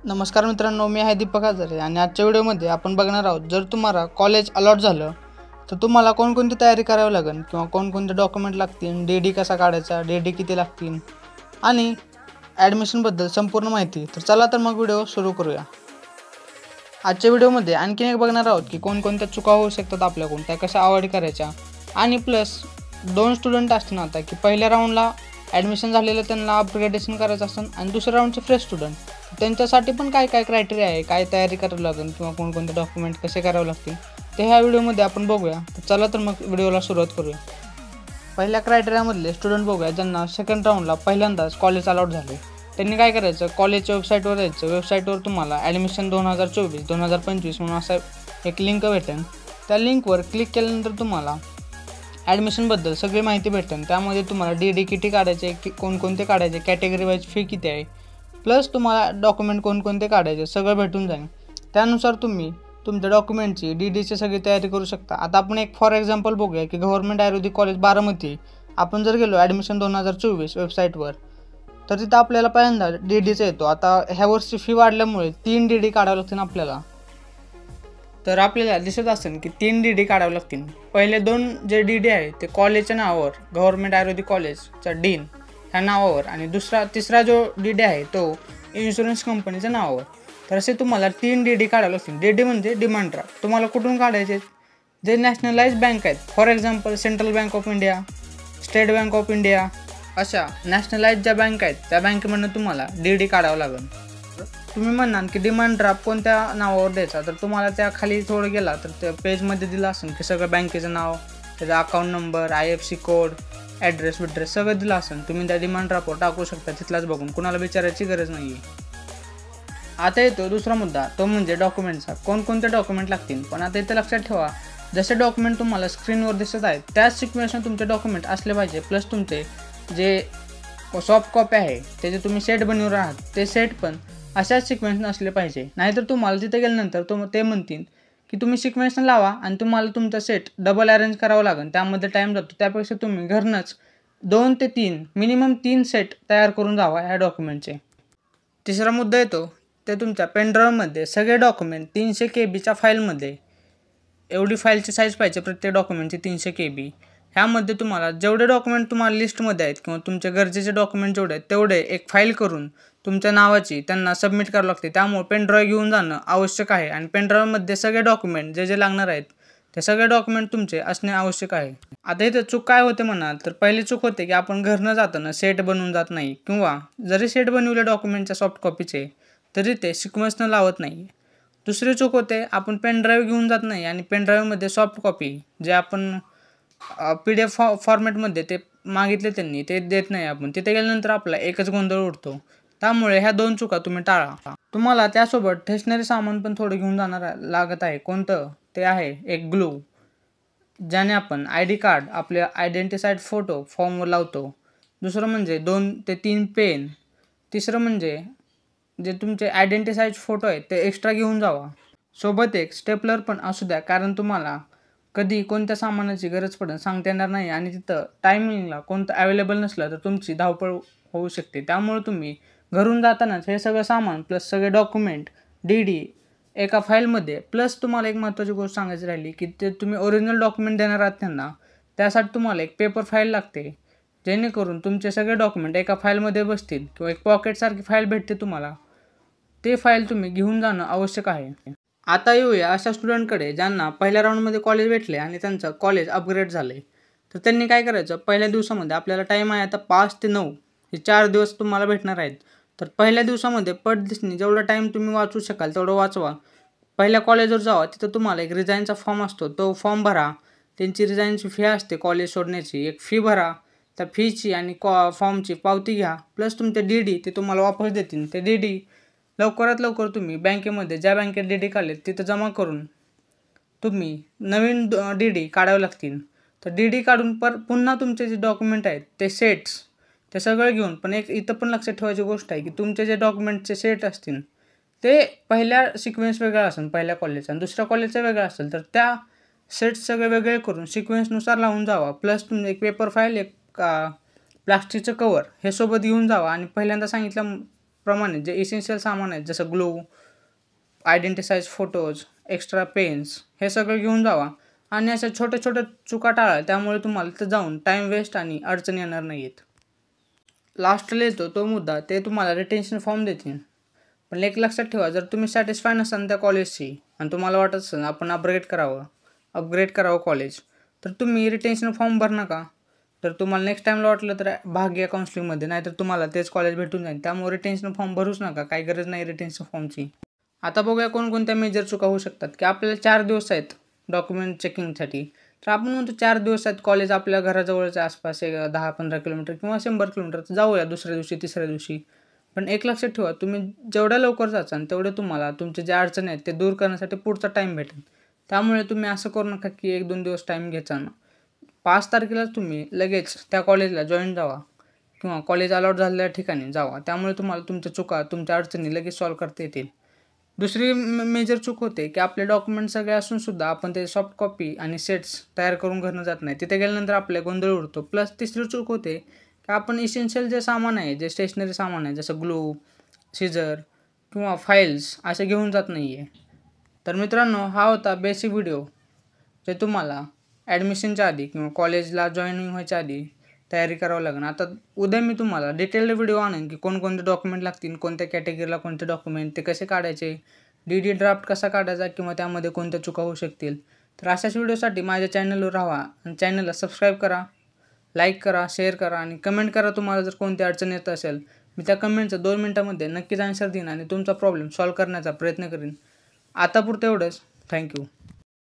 नमस्कार मित्रांनो, मी आहे दीपक आजारे आणि आजच्या व्हिडिओमध्ये आपण बघणार आहोत, जर तुम्हाला कॉलेज अलॉट झालं तर तुम्हाला कोणकोणती तयारी करावी लागेल किंवा कोणकोणते डॉक्युमेंट लागतील, डी कसा काढायचा, डी किती लागतील आणि ॲडमिशनबद्दल संपूर्ण माहिती. तर चला तर मग व्हिडिओ सुरू करूया. आजच्या व्हिडिओमध्ये आणखीन एक बघणार आहोत की कोणकोणत्या चुका होऊ शकतात आपल्याकडून, त्या कशा अवॉइड करायच्या. आणि प्लस 2 स्टुडंट असतील आता की पहिल्या राऊंडला ॲडमिशन झालेलं त्यांना अपग्रेडेशन करायचं असतं आणि दुसऱ्या राऊंडचे फ्रेश स्टुडंट, त्यांच्यासाठी पण काय काय क्रायटेरिया आहे, काय तयारी करावी लागेल किंवा कोणकोणते डॉक्युमेंट कसे करावे लागतील ते ह्या व्हिडिओमध्ये आपण बघूया. तर चला तर मग व्हिडिओला सुरुवात करूया. पहिल्या क्रायटेरियामधले स्टुडंट बघूया ज्यांना सेकंड राऊंडला पहिल्यांदाच कॉलेज अलॉट झाले. त्यांनी काय करायचं, कॉलेजच्या वेबसाईटवर जायचं. वेबसाईटवर तुम्हाला ॲडमिशन 2024-2025 म्हणून असा एक लिंक भेटेल. त्या लिंकवर क्लिक केल्यानंतर तुम्हाला ॲडमिशनबद्दल सगळी माहिती भेटेल. त्यामध्ये तुम्हाला डी किती काढायचे, कोणकोणते काढायचे, कॅटेगरी वाईज फी किती आहे, प्लस तुम्हाला डॉक्युमेंट कोणकोणते काढायचे सगळं भेटून जाईल. त्यानुसार तुम्ही तुमच्या डॉक्युमेंटची डी सगळी तयारी करू शकता. आता आपण एक फॉर एक्झाम्पल बघूया की गव्हर्नमेंट आयुर्वेदिक कॉलेज बारामती आपण जर गेलो ॲडमिशन 2024 वेबसाईटवर, तर तिथं आपल्याला पहिल्यांदा डी येतो. आता ह्या वर्षी फी वाढल्यामुळे 3 डी काढावं लागतील आपल्याला. तर आपल्याला दिसत असेल की 3 डी काढावे लागतील. पहिले 2 जे डी आहे ते कॉलेजच्या नावावर, गव्हर्नमेंट आयुर्वेदिक कॉलेजचा डीन ह्या नावावर, आणि तिसरा जो डी आहे तो इन्शुरन्स कंपनीच्या नावावर. तर असे तुम्हाला 3 डी काढावे लागतील. डी म्हणजे डिमांड ड्राफ्ट. तुम्हाला कुठून काढायचे, जे नॅशनलाइज बँक आहेत, for example central bank of India, state bank of India, अशा नॅशनलाइज ज्या बँक आहेत त्या बँकेमधून तुम्हाला डी काढावं लागेल. तुम्ही म्हणाल की डिमांड ड्राफ्ट कोणत्या नावावर द्यायचा, तर तुम्हाला त्या खाली थोडं गेला तर त्या पेजमध्ये दिलं असेल की सगळं बँकेचं नाव, त्याचा account number, IFSC code, address सगळं दिलं असेल. तुम्ही त्या डिमांड ड्राफ्टवर टाकू शकता तिथलाच बघून, कुणाला विचारायची गरज नाही आहे. आता येतो दुसरा मुद्दा, तो म्हणजे डॉक्युमेंटचा. कोणकोणते डॉक्युमेंट लागतील. पण आता इथं लक्षात ठेवा, जसे डॉक्युमेंट तुम्हाला स्क्रीनवर दिसत आहेत त्याच सिक्वेन्सने तुमचे डॉक्युमेंट असले पाहिजे. प्लस तुमचे जे सॉफ्ट कॉपी आहे त्याचे तुम्ही सेट बनवून आहात ते सेट पण अशाच सिक्वेन्सने असले पाहिजे. नाहीतर तुम्हाला तिथे गेल्यानंतर ते म्हणतील की तुम्ही सिक्वेन्सने लावा आणि तुम्हाला तुमचा सेट डबल अरेंज करावं लागेल, त्यामध्ये टाईम जातो. त्यापेक्षा तुम्ही घरनंच 2 ते 3 मिनिमम 3 सेट तयार करून जावा ह्या डॉक्युमेंटचे. तिसरा मुद्दा येतो ते तुमच्या पेनड्राईव्हमध्ये सगळे डॉक्युमेंट 300 KB फाईलमध्ये, एवढी फाईलची साईज पाहिजे प्रत्येक डॉक्युमेंटची 300 KB. ह्यामध्ये तुम्हाला जेवढे डॉक्युमेंट तुम्हाला लिस्टमध्ये आहेत किंवा तुमचे गरजेचे डॉक्युमेंट जेवढे आहेत तेवढे एक फाईल करून तुमच्या नावाची त्यांना सबमिट करावं लागते. त्यामुळे पेनड्राईव्ह घेऊन जाणं आवश्यक आहे आणि पेनड्राईव्हमध्ये सगळे डॉक्युमेंट जे लागणार आहेत ते सगळे डॉक्युमेंट तुमचे असणे आवश्यक आहे. आता इथं चूक काय होते म्हणाल, तर पहिली चूक होते की आपण घरनं जाताना सेट बनवून जात नाही, किंवा जरी सेट बनवले डॉक्युमेंटच्या सॉफ्ट कॉपीचे तरी ते सिक्वेन्सनं लावत नाही. दुसरी चूक होते, आपण पेनड्राईव्ह घेऊन जात नाही आणि पेनड्राईव्हमध्ये सॉफ्ट कॉपी जे आपण PDF फॉर्मॅटमध्ये ते मागितले त्यांनी ते देत नाही आपण. तिथे गेल्यानंतर आपला एकच गोंधळ उडतो. त्यामुळे ह्या 2 चुका तुम्ही टाळा. तुम्हाला त्यासोबत स्टेशनरी सामान पण थोडं घेऊन जाणार लागत आहे. कोणतं ते आहे एक ग्लू, ज्याने आपण ID कार्ड, आपले आयडेंटिफाईड फोटो फॉर्मवर लावतो. दुसरं म्हणजे 2 ते 3 पेन. तिसरं म्हणजे जे तुमचे आयडेंटिफाईड फोटो आहेत ते एक्स्ट्रा घेऊन जावा. सोबत एक स्टेपलर पण असू द्या, कारण तुम्हाला कधी कोणत्या सामानाची गरज पडेल सांगता येणार नाही आणि तिथं टायमिंगला कोणतं अवेलेबल नसलं तर तुमची धावपळ होऊ शकते. त्यामुळे तुम्ही घरून जातानाच हे सगळं सामान प्लस सगळे डॉक्युमेंट डी एका फाईलमध्ये, प्लस तुम्हाला एक महत्त्वाची गोष्ट सांगायची राहिली की ते तुम्ही ओरिजिनल डॉक्युमेंट देणार आहात त्यांना, त्यासाठी तुम्हाला एक पेपर फाईल लागते, जेणेकरून तुमचे सगळे डॉक्युमेंट एका फाईलमध्ये बसतील किंवा एक पॉकेटसारखी फाईल भेटते तुम्हाला. ते फाईल तुम्ही घेऊन जाणं आवश्यक आहे. आता येऊया अशा स्टुडंटकडे ज्यांना पहिल्या राऊंडमध्ये कॉलेज भेटले आणि त्यांचं कॉलेज अपग्रेड झाले. तर त्यांनी काय करायचं, पहिल्या दिवसामध्ये आपल्याला टाईम आहे आता 5 ते 9 हे 4 दिवस तुम्हाला भेटणार आहेत. तर पहिल्या दिवसामध्ये पटदिसनी जेवढा टाईम तुम्ही वाचू शकाल तेवढं वाचवा. पहिल्या कॉलेजवर जावा, तिथं तुम्हाला एक रिझाईनचा फॉर्म असतो, तो फॉर्म भरा. त्यांची रिझाईनची फी असते कॉलेज सोडण्याची, एक फी भरा. त्या फीची आणि फॉर्मची पावती घ्या, प्लस तुमचे डी ते तुम्हाला वापस देतील. ते डी लवकरात लवकर तुम्ही बँकेमध्ये ज्या बँकेत डी काढले तिथं जमा करून तुम्ही नवीन डी काढावे लागतील. तर डी काढून पुन्हा तुमचे जे डॉक्युमेंट आहेत ते सेट्स ते सगळं घेऊन, पण एक इथं पण लक्षात ठेवायची गोष्ट आहे की तुमचे जे डॉक्युमेंटचे सेट असतील ते पहिल्या सिक्वेन्स वेगळा असेल पहिल्या कॉलेजचा आणि दुसऱ्या कॉलेजचा वेगळा असेल, तर त्या सेट्स सगळे वेगळे करून सिक्वेन्सनुसार लावून जावा. प्लस तुम्ही एक पेपर फाईल, एक प्लास्टिकचं कवर हे सोबत घेऊन जावा आणि पहिल्यांदा सांगितल्याप्रमाणे प्रमाणे जे इसेन्शियल सामान आहेत जसं glue, identity size photos, extra pens हे सगळं घेऊन जावा आणि अशा छोट्या छोट्या चुका टाळा. त्यामुळे तुम्हाला तिथं जाऊन टाईम वेस्ट आणि अडचणी येणार नाही आहेत. लास्टला येतो तो मुद्दा, ते तुम्हाला रिटेन्शन फॉर्म देतील. पण एक लक्षात ठेवा, जर तुम्ही सॅटिस्फाय नसाल त्या कॉलेजशी आणि तुम्हाला वाटत असेल आपण अपग्रेड करावं कॉलेज, तर तुम्ही रिटेन्शन फॉर्म भर नका. तर तुम्हाला नेक्स्ट टाईमला वाटलं तर भाग घ्या काउन्सिलिंगमध्ये, नाहीतर तुम्हाला तेच कॉलेज भेटून जाईल. त्यामुळे रिटेन्शन फॉर्म भरूच नका, काही गरज नाही रिटेन्शन फॉर्मची. आता बघूया कोणकोणत्या मेजर चुका होऊ शकतात. की आपल्याला 4 दिवस आहेत डॉक्युमेंट चेकिंगसाठी, तर आपण म्हणतो 4 दिवस आहेत, कॉलेज आपल्या घराजवळच्या आसपास 10-15 किलोमीटर किंवा 100 किलोमीटर, तर जाऊया दुसऱ्या दिवशी तिसऱ्या दिवशी. पण एक लक्षात ठेवा, तुम्ही जेवढ्या लवकर जाचाल तेवढे तुम्हाला तुमचे जे अडचणी आहेत ते दूर करण्यासाठी पुढचा टाईम भेटेल. त्यामुळे तुम्ही असं करू नका की 1-2 दिवस टाईम घ्यायचा ना. 5 तारखेला तुम्ही लगेच त्या कॉलेजला जॉईन जावा किंवा कॉलेज अलॉट झालेल्या ठिकाणी जावा. त्यामुळे तुम्हाला तुमच्या चुका, तुमच्या अडचणी लगेच सॉल्व्ह करता येतील. दुसरी मेजर चूक होते की आपले डॉक्युमेंट सगळे असूनसुद्धा आपण ते सॉफ्ट कॉपी आणि सेट्स तयार करून घरनं जात नाही. तिथे गेल्यानंतर आपले गोंधळ उडतो. प्लस तिसरी चूक होते की आपण इसेन्शियल जे सामान आहे, जे स्टेशनरी सामान आहे जसं ग्लू, सीझर किंवा फाईल्स असे घेऊन जात नाही आहे. तर मित्रांनो, हा होता बेसिक व्हिडिओ जे तुम्हाला ॲडमिशनच्या आधी किंवा कॉलेजला जॉईनिंग व्हायच्या आधी तयारी करावं लागेल. आता उद्या मी तुम्हाला डिटेल्ड व्हिडिओ आणेन की कोणकोणते डॉक्युमेंट लागतील, कोणत्या कॅटेगरीला कोणते डॉक्युमेंट, ते कसे काढायचे, डी ड्राफ्ट कसा काढायचा किंवा त्यामध्ये कोणत्या चुका होऊ शकतील. तर अशाच व्हिडिओसाठी माझ्या चॅनलवर राहा आणि चॅनलला सबस्क्राईब करा, लाईक करा, शेअर करा आणि कमेंट करा. तुम्हाला जर कोणती अडचण येत असेल, मी त्या कमेंटचं 2 मिनिटामध्ये नक्कीच आन्सर देईन आणि तुमचा प्रॉब्लेम सॉल्व्ह करण्याचा प्रयत्न करीन. आतापुरतं एवढंच. थँक्यू.